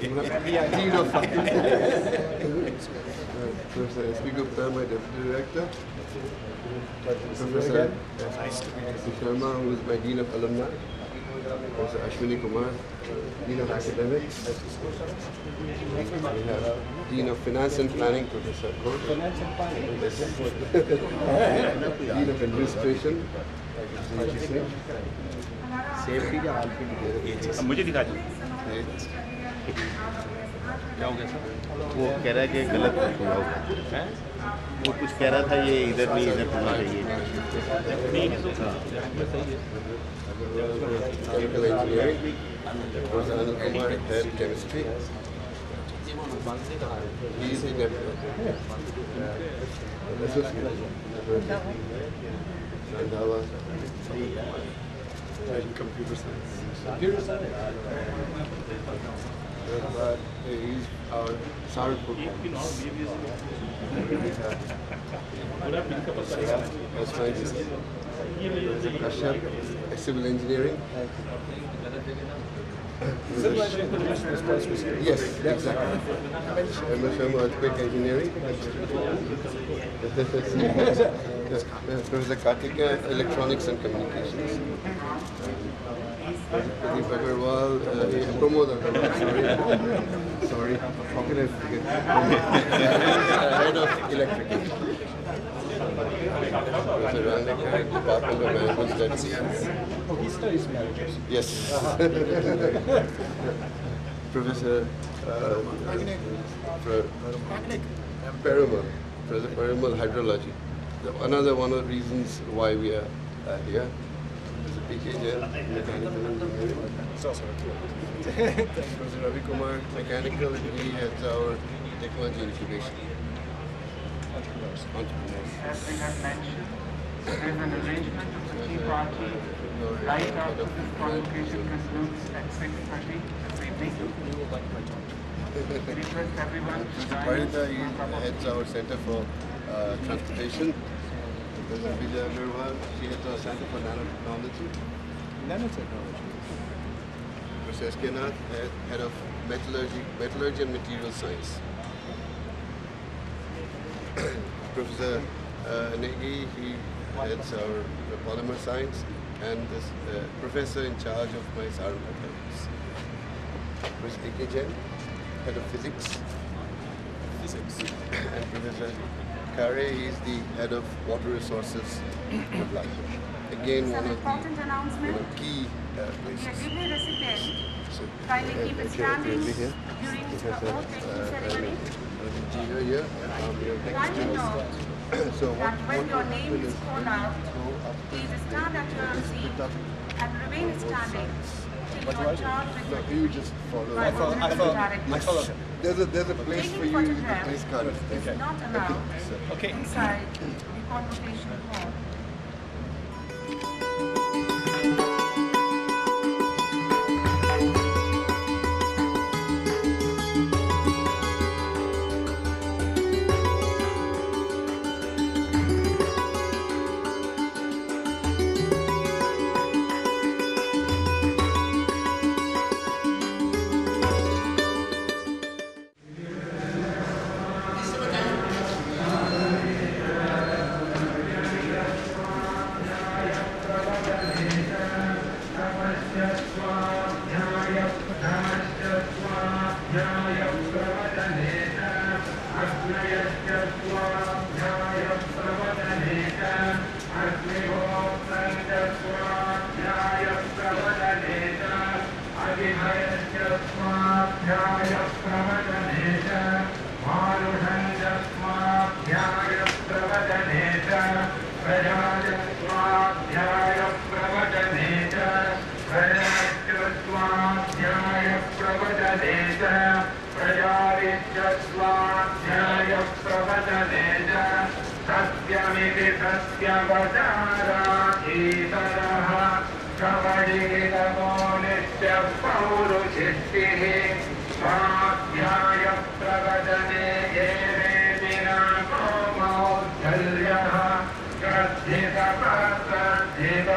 Dean of Professor S.P. Gupta, my Deputy Director. Professor S.P. Sharma, who is my Dean of Alumni. Professor Ashwini Kumar, Dean of Academics. We have Dean of Finance and Planning, Professor Ghosh. Finance and Planning. Dean of Administration, safety का हाल भी नहीं मुझे दिखा दो क्या हो गया sir वो कह रहा है कि गलत हुआ होगा वो कुछ कह रहा था ये इधर नहीं इधर होना चाहिए Chemical Engineering, Professor Anil Kumar, Head Chemistry. He is the Randhawa, Computer Science. Computer Science. He is our Sarpur. Kashyap, Civil Engineering. Yes, exactly. Sharma, Earthquake Engineering. Professor Kartika, Electronics and Communications. Pradeep Agarwal, Pramod Agarwal, sorry. How can I forget? Head of Electrical. Professor Randekar, Department of Management Studies. He studies managers. Yes. Professor Parimal, Professor Parimal, Hydrology. Another one of the reasons why we are here is a PKJ, Mechanical Engineering. It's also Professor Ravi Kumar, Mechanical, he heads our Technology Incubation. Entrepreneurs. As we have mentioned, there is an arrangement of the key party right after this convocation concludes at 6:30 this evening. We request everyone to Mr. join Parita, he us. heads our Center for Transportation. Professor Vijay Agarwal, she heads our Center for Nanotechnology. nanotechnology. Professor S.K. Nath, head of Metallurgy and Material Science. Professor Negi, he heads our Polymer Science, and this professor in charge of my Saranpur campus. Professor A.K. Jain, head of Physics. And Professor Kare, he is the head of Water Resources. Again, one of the key places. So, Kindly keep it standing here. during the oath-taking ceremony. Here, Kindly note so that when your what name is called out, please stand at your seat and remain standing till your charge No, you just follow. I follow. There's a place for you. You can place cards. Is not allowed Okay. inside the convocation hall. Dev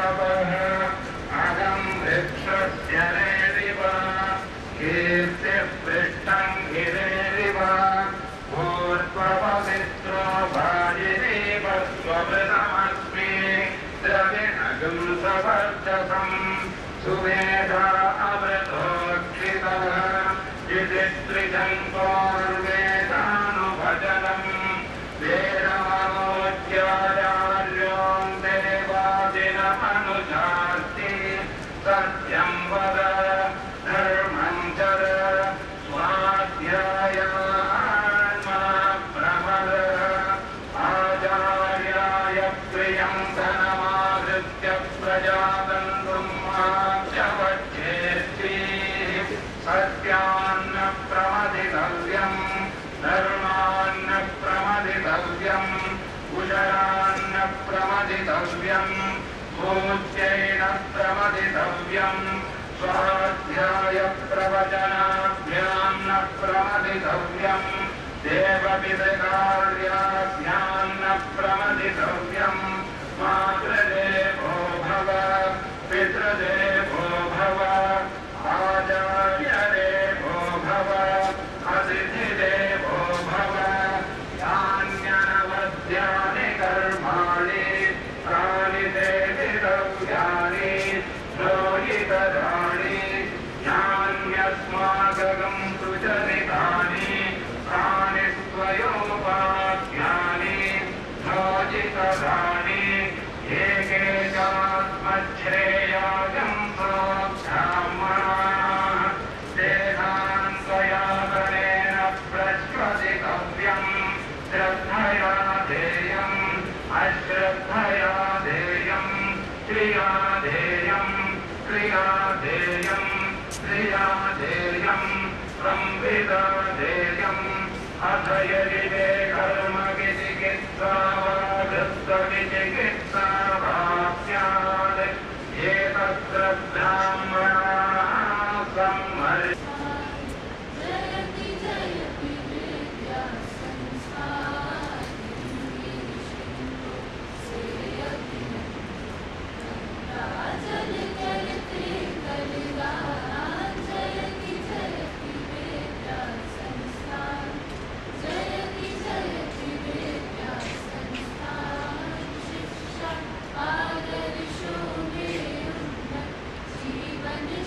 When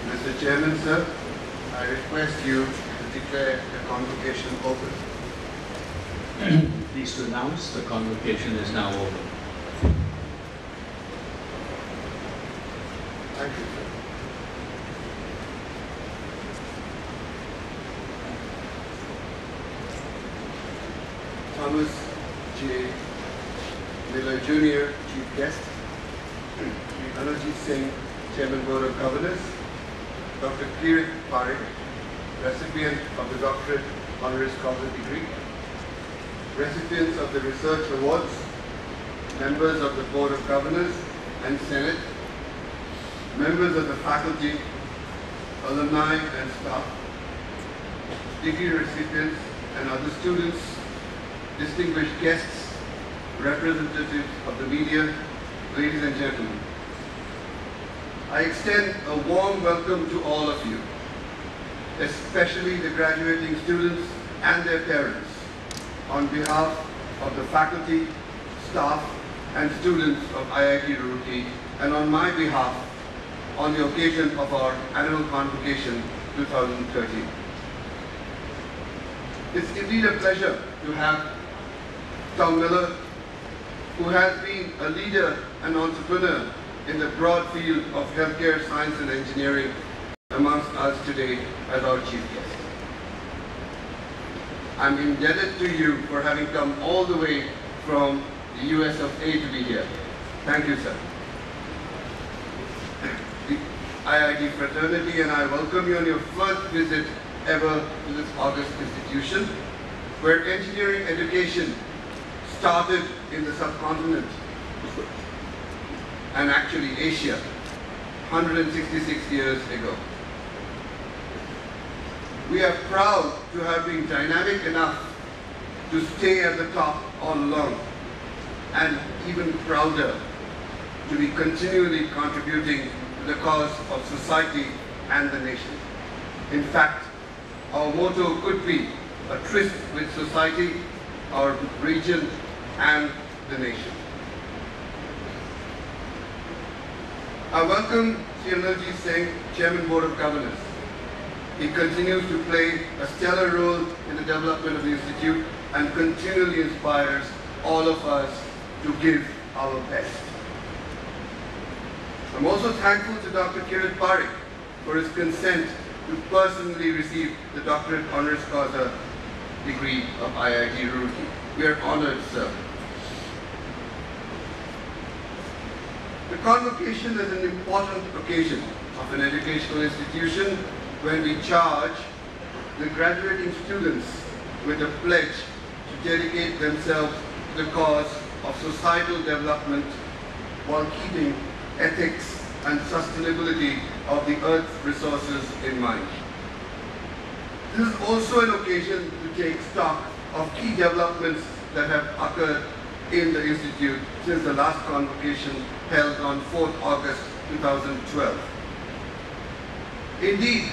Mr. Chairman, sir, I request you to declare the convocation open. Pleased to announce the convocation is now open. Thank you, sir. Thomas J. Miller Jr., Chief Guest. Anurjit Singh, Chairman Board of Governors. Dr. Kirit Parikh, recipient of the Doctorate Honoris Causa degree. Recipients of the Research Awards. Members of the Board of Governors and Senate. Members of the faculty, alumni and staff. Degree recipients and other students. Distinguished guests, representatives of the media, ladies and gentlemen. I extend a warm welcome to all of you, especially the graduating students and their parents, on behalf of the faculty, staff, and students of IIT Roorkee, and on my behalf, on the occasion of our annual convocation 2013. It's indeed a pleasure to have Tom Miller, who has been a leader and entrepreneur in the broad field of healthcare, science and engineering amongst us today as our chief guest. I'm indebted to you for having come all the way from the US of A to be here. Thank you, sir. The IIT fraternity and I welcome you on your first visit ever to this august institution, where engineering education started in the subcontinent and actually Asia 166 years ago. We are proud to have been dynamic enough to stay at the top all along, and even prouder to be continually contributing to the cause of society and the nation. In fact, our motto could be a tryst with society, our region, and the nation. I welcome Sri Anurjit Singh, Chairman Board of Governors. He continues to play a stellar role in the development of the Institute and continually inspires all of us to give our best. I'm also thankful to Dr. Kirit Parikh for his consent to personally receive the Doctorate Honoris Causa degree of IIT Roorkee. We are honored, sir. The convocation is an important occasion of an educational institution when we charge the graduating students with a pledge to dedicate themselves to the cause of societal development while keeping ethics and sustainability of the Earth's resources in mind. This is also an occasion to take stock of key developments that have occurred in the Institute since the last convocation held on 4th August 2012. Indeed,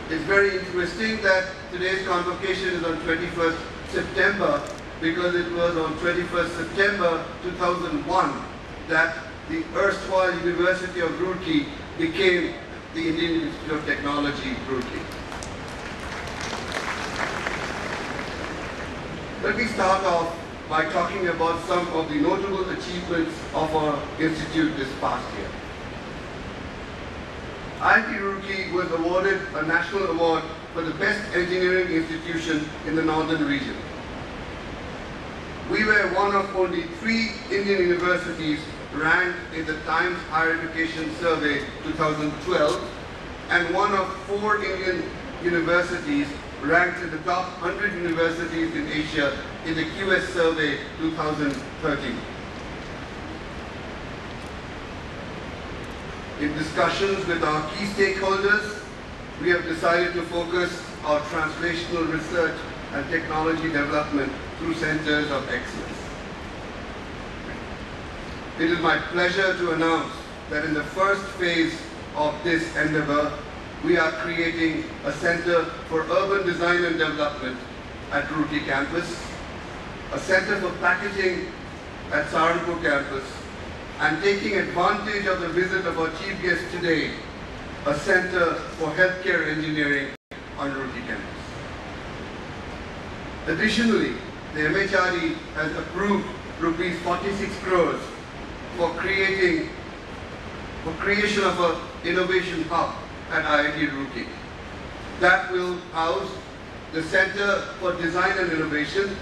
it's very interesting that today's convocation is on 21st September because it was on 21st September 2001 that the erstwhile University of Roorkee became the Indian Institute of Technology, Roorkee. Let me start off by talking about some of the notable achievements of our institute this past year. IIT Roorkee was awarded a national award for the best engineering institution in the northern region. We were one of only 3 Indian universities ranked in the Times Higher Education Survey 2012 and one of 4 Indian universities ranked in the top 100 universities in Asia in the QS Survey 2013. In discussions with our key stakeholders, we have decided to focus our translational research and technology development through centers of excellence. It is my pleasure to announce that in the first phase of this endeavor, we are creating a Center for Urban Design and Development at Roorkee campus, a Center for Packaging at Saharanpur campus, and taking advantage of the visit of our chief guest today, a center for healthcare engineering on Roorkee campus. Additionally, the MHRD has approved rupees 46 crores for creation of an innovation hub at IIT Roorkee. That will house the Center for Design and Innovation,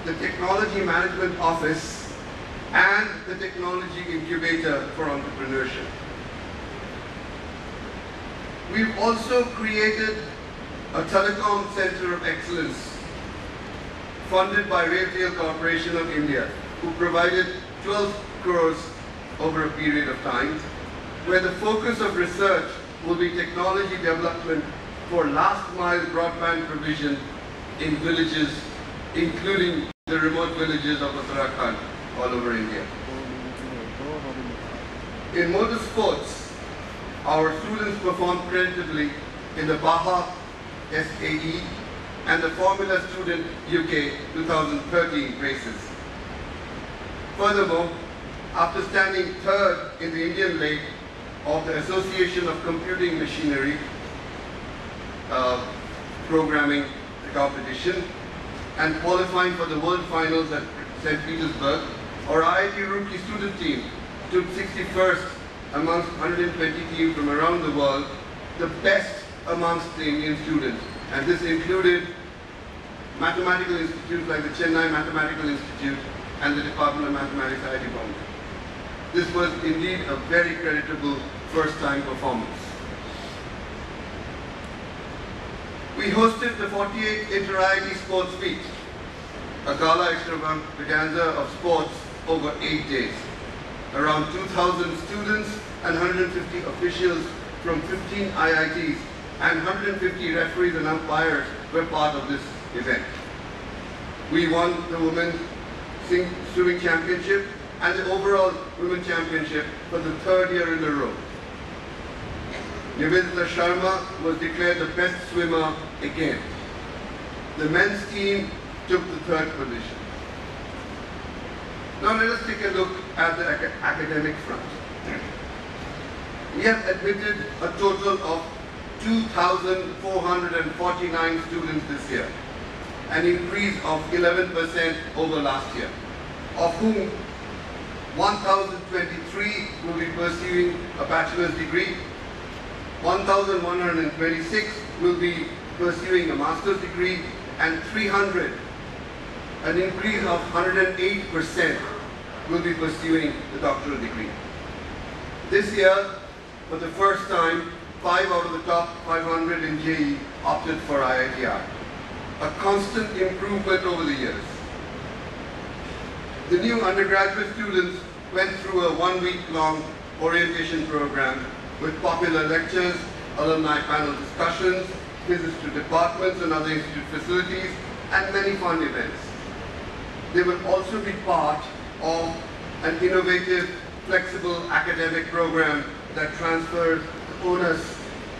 the Technology Management Office, and the Technology Incubator for Entrepreneurship. We've also created a Telecom Center of Excellence funded by Railtel Corporation of India, who provided 12 crores over a period of time, where the focus of research will be technology development for last mile broadband provision in villages, including the remote villages of Uttarakhand all over India. In motorsports, our students performed creditably in the Baja SAE and the Formula Student UK 2013 races. Furthermore, after standing third in the Indian leg of the Association of Computing Machinery programming competition and qualifying for the World Finals at St. Petersburg, our IIT Roorkee student team took 61st amongst 120 teams from around the world, the best amongst the Indian students. And this included mathematical institutes like the Chennai Mathematical Institute and the Department of Mathematics, IIT Bombay. This was indeed a very creditable first-time performance. We hosted the 48th Inter-IIT Sports Week, a gala extravaganza of sports over 8 days. Around 2,000 students and 150 officials from 15 IITs and 150 referees and umpires were part of this event. We won the Women's Swimming Championship and the overall Women's Championship for the third year in a row. Nivedita Sharma was declared the best swimmer again. The men's team took the third position. Now let us take a look at the academic front. We have admitted a total of 2,449 students this year, an increase of 11% over last year, of whom 1,023 will be pursuing a bachelor's degree, 1,126 will be pursuing a master's degree, and 300, an increase of 108%, will be pursuing the doctoral degree. This year, for the first time, 5 out of the top 500 in JEE opted for IITR, a constant improvement over the years. The new undergraduate students went through a 1-week-long orientation program with popular lectures, alumni panel discussions, visits to departments and other institute facilities, and many fun events. They will also be part of an innovative, flexible academic program that transfers the onus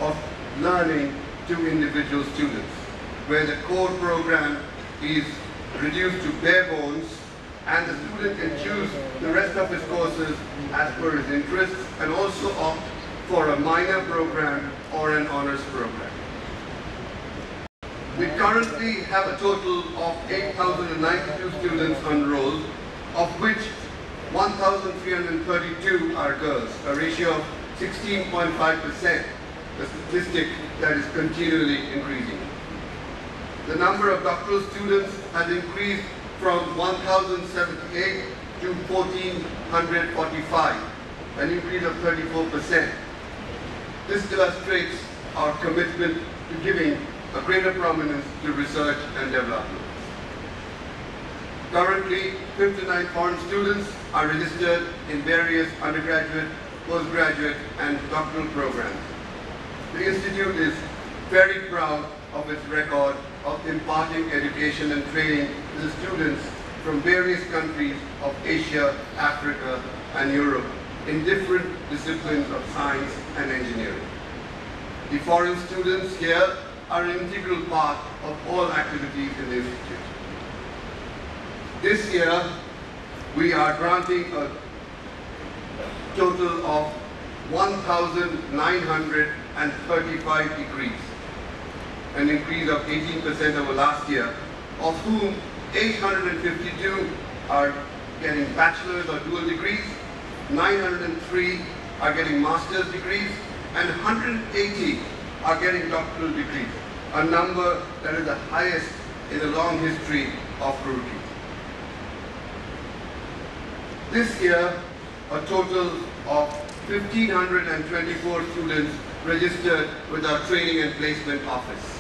of learning to individual students, where the core program is reduced to bare bones and the student can choose the rest of his courses as per his interests and also opt for a minor program or an honors program. We currently have a total of 8,092 students enrolled, of which 1,332 are girls, a ratio of 16.5%, a statistic that is continually increasing. The number of doctoral students has increased from 1,078 to 1,445, an increase of 34%. This illustrates our commitment to giving a greater prominence to research and development. Currently, 59 foreign students are registered in various undergraduate, postgraduate, and doctoral programs. The Institute is very proud of its record of imparting education and training to the students from various countries of Asia, Africa, and Europe in different disciplines of science and engineering. The foreign students here are an integral part of all activities in the Institute. This year, we are granting a total of 1,935 degrees, an increase of 18% over last year, of whom 852 are getting bachelor's or dual degrees, 903 are getting master's degrees, and 180 are getting doctoral degrees, a number that is the highest in the long history of Roorkee. This year, a total of 1,524 students registered with our Training and Placement Office.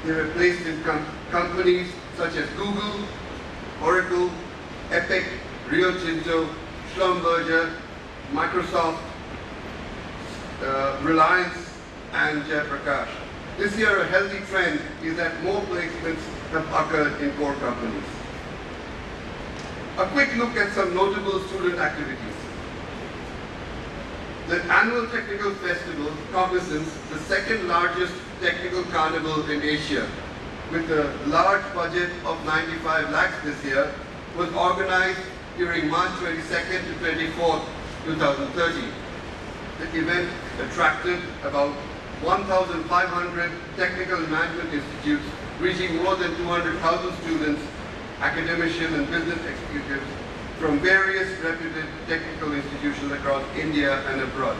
They were placed in companies such as Google, Oracle, Epic, Rio Tinto, Schlumberger, Microsoft, Reliance, and Jayaprakash. This year, a healthy trend is that more placements have occurred in core companies. A quick look at some notable student activities. The annual technical festival, Cognizance, the second largest technical carnival in Asia, with a large budget of 95 lakhs this year, was organized during March 22nd to 24th, 2013. The event attracted about 1,500 technical management institutes, reaching more than 200,000 students, academicians and business executives from various reputed technical institutions across India and abroad.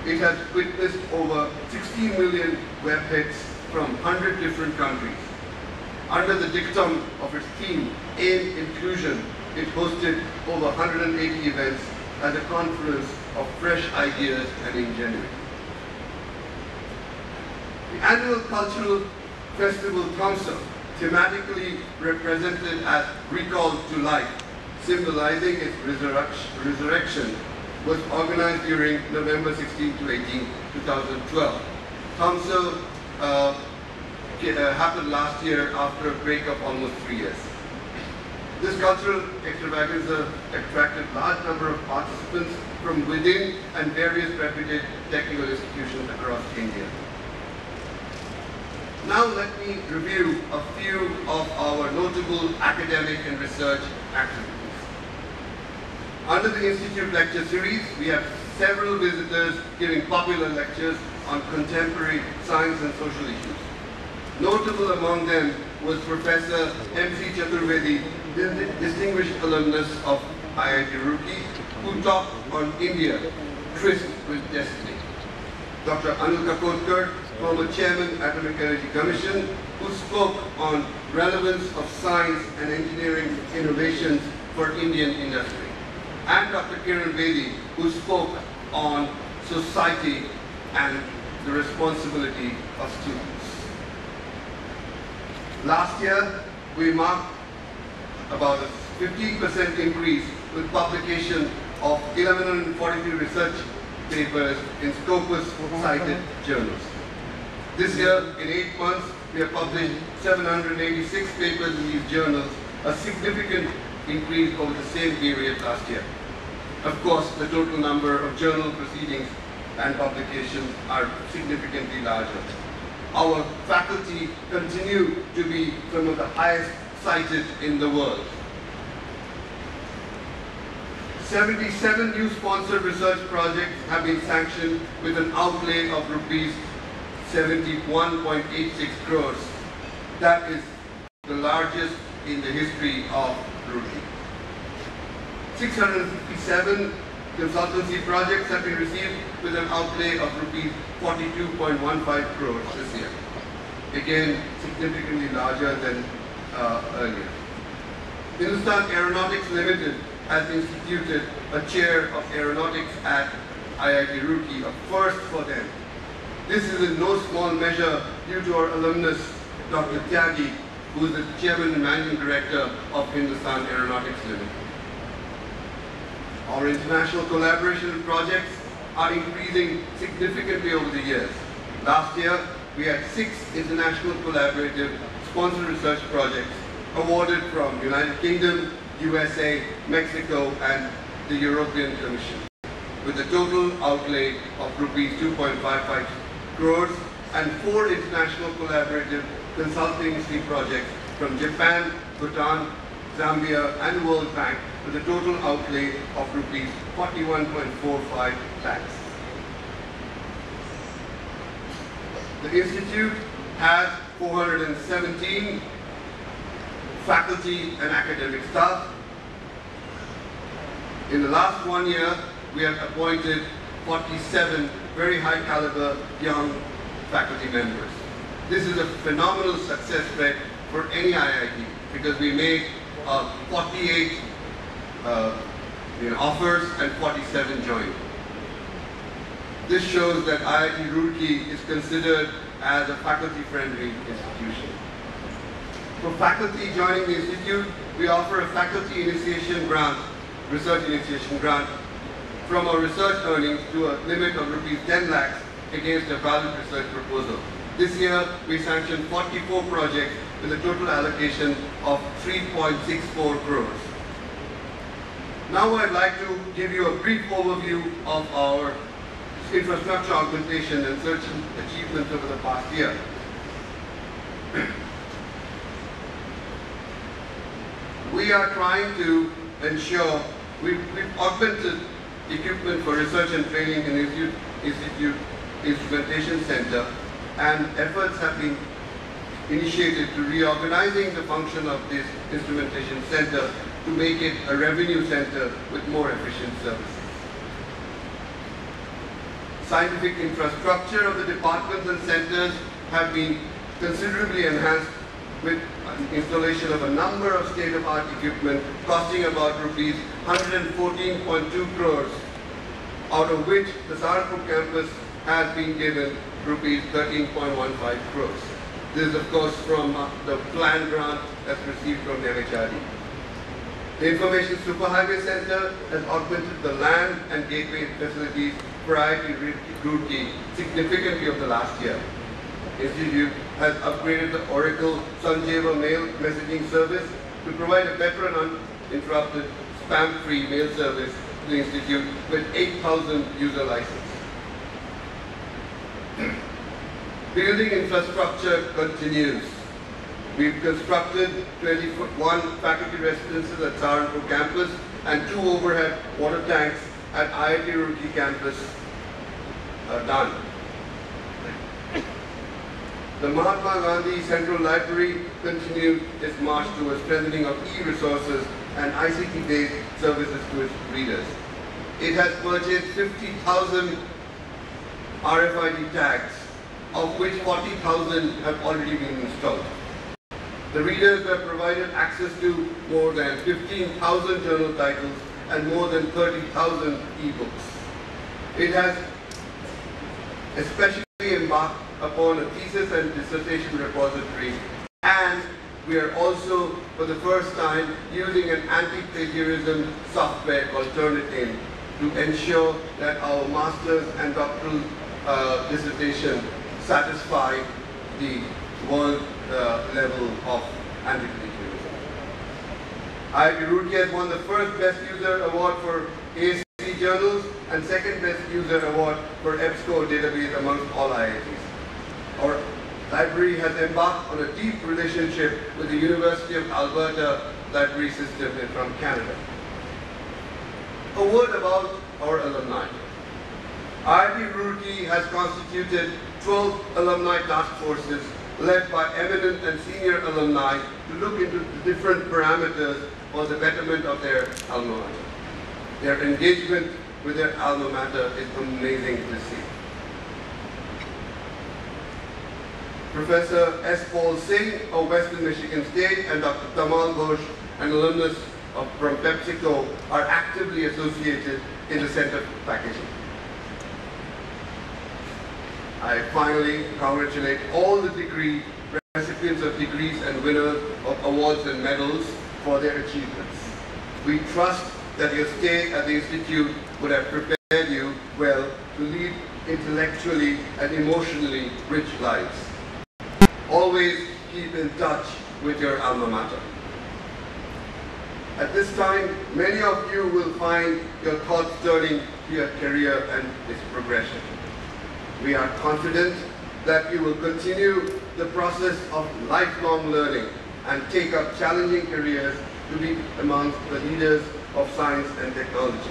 It has witnessed over 16 million web hits from 100 different countries. Under the dictum of its theme, Aim Inclusion, it hosted over 180 events as a conference of fresh ideas and ingenuity. The annual cultural festival Thamsa, thematically represented as Recalled to Life, symbolizing its resurrection, was organized during November 16 to 18, 2012. Thamsa happened last year after a break of almost 3 years. This cultural extravaganza attracted a large number of participants from within and various reputed technical institutions across India. Now let me review a few of our notable academic and research activities. Under the Institute Lecture Series, we have several visitors giving popular lectures on contemporary science and social issues. Notable among them was Professor M.C. Chaturvedi, distinguished alumnus of IIT Roorkee, who talked on India, Tryst with Destiny. Dr. Anil Kakotkar, former Chairman, Atomic Energy Commission, who spoke on relevance of science and engineering innovations for Indian industry. And Dr. Kiran Bedi, who spoke on society and the responsibility of students. Last year, we marked about a 15% increase with publication of 1,143 research papers in Scopus-cited journals. This year, in 8 months, we have published 786 papers in these journals, a significant increase over the same period last year. Of course, the total number of journal proceedings and publications are significantly larger. Our faculty continue to be some of the highest cited in the world. 77 new sponsored research projects have been sanctioned with an outlay of rupees 71.86 crores. That is the largest in the history of Roorkee. 657 consultancy projects have been received with an outlay of rupees 42.15 crores this year. Again, significantly larger than earlier. Hindustan Aeronautics Limited has instituted a chair of aeronautics at IIT Roorkee, a first for them. This is in no small measure due to our alumnus, Dr. Tyagi, who is the Chairman and Managing Director of Hindustan Aeronautics Limited. Our international collaboration projects are increasing significantly over the years. Last year, we had 6 international collaborative sponsored research projects awarded from United Kingdom, USA, Mexico, and the European Commission, with a total outlay of rupees 2.55 crores and 4 international collaborative consultancy projects from Japan, Bhutan, Zambia, and the World Bank, with a total outlay of rupees 41.45 lakhs. The institute has 417 faculty and academic staff. In the last 1 year, we have appointed 47 very high caliber young faculty members. This is a phenomenal success rate for any IIT because we made 48 offers and 47 joined. This shows that IIT Roorkee is considered as a faculty-friendly institution. For faculty joining the institute, we offer a faculty initiation grant, research initiation grant, from our research earnings to a limit of rupees 10 lakhs against a valid research proposal. This year, we sanctioned 44 projects with a total allocation of 3.64 crores. Now I'd like to give you a brief overview of our infrastructure augmentation and search achievements over the past year. We are trying to ensure we've augmented equipment for research and training in the Institute Instrumentation Center, and efforts have been initiated to reorganizing the function of this instrumentation center to make it a revenue center with more efficient services. Scientific infrastructure of the departments and centers have been considerably enhanced with installation of a number of state-of-the-art equipment costing about rupees 114.2 crores, out of which the Saharanpur campus has been given rupees 13.15 crores. This is of course from the plan grant that's received from the MHRD. The Information Superhighway Center has augmented the land and gateway facilities for IIT Roorkee significantly over the last year. Institute has upgraded the Oracle Sanjeva mail messaging service to provide a better and uninterrupted spam-free mail service to the Institute with 8,000 user licenses. Building infrastructure continues. We've constructed 21 faculty residences at Saharanpur campus and 2 overhead water tanks at IIT Roorkee campus done. The Mahatma Gandhi Central Library continued its march towards strengthening of e-resources and ICT-based services to its readers. It has purchased 50,000 RFID tags, of which 40,000 have already been installed. The readers were provided access to more than 15,000 journal titles and more than 30,000 e-books. It has especially embarked upon a thesis and dissertation repository, and we are also, for the first time, using an anti-plagiarism software called Turnitin to ensure that our master's and doctoral dissertation satisfy the world level of anti-plagiarism. IIT Roorkee has won the first Best User Award for ASC journals and second Best User Award for EBSCO database amongst all IITs. Our library has embarked on a deep relationship with the University of Alberta library system from Canada. A word about our alumni. IIT Roorkee has constituted 12 alumni task forces led by eminent and senior alumni to look into the different parameters for the betterment of their alma mater. Their engagement with their alma mater is amazing to see. Professor S. Paul Singh of Western Michigan State and Dr. Tamal Ghosh, an alumnus from PepsiCo, are actively associated in the Center for Packaging. I finally congratulate all the recipients of degrees and winners of awards and medals for their achievements. We trust that your stay at the Institute would have prepared you well to lead intellectually and emotionally rich lives. Always keep in touch with your alma mater. At this time, many of you will find your thoughts turning to your career and its progression. We are confident that you will continue the process of lifelong learning and take up challenging careers to be amongst the leaders of science and technology.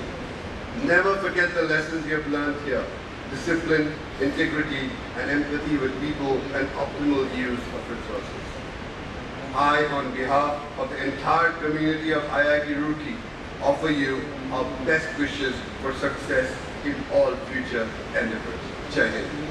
Never forget the lessons you have learned here. discipline, integrity, and empathy with people, and optimal use of resources. I, on behalf of the entire community of IIT Roorkee, offer you our best wishes for success in all future endeavors. Jai Hind.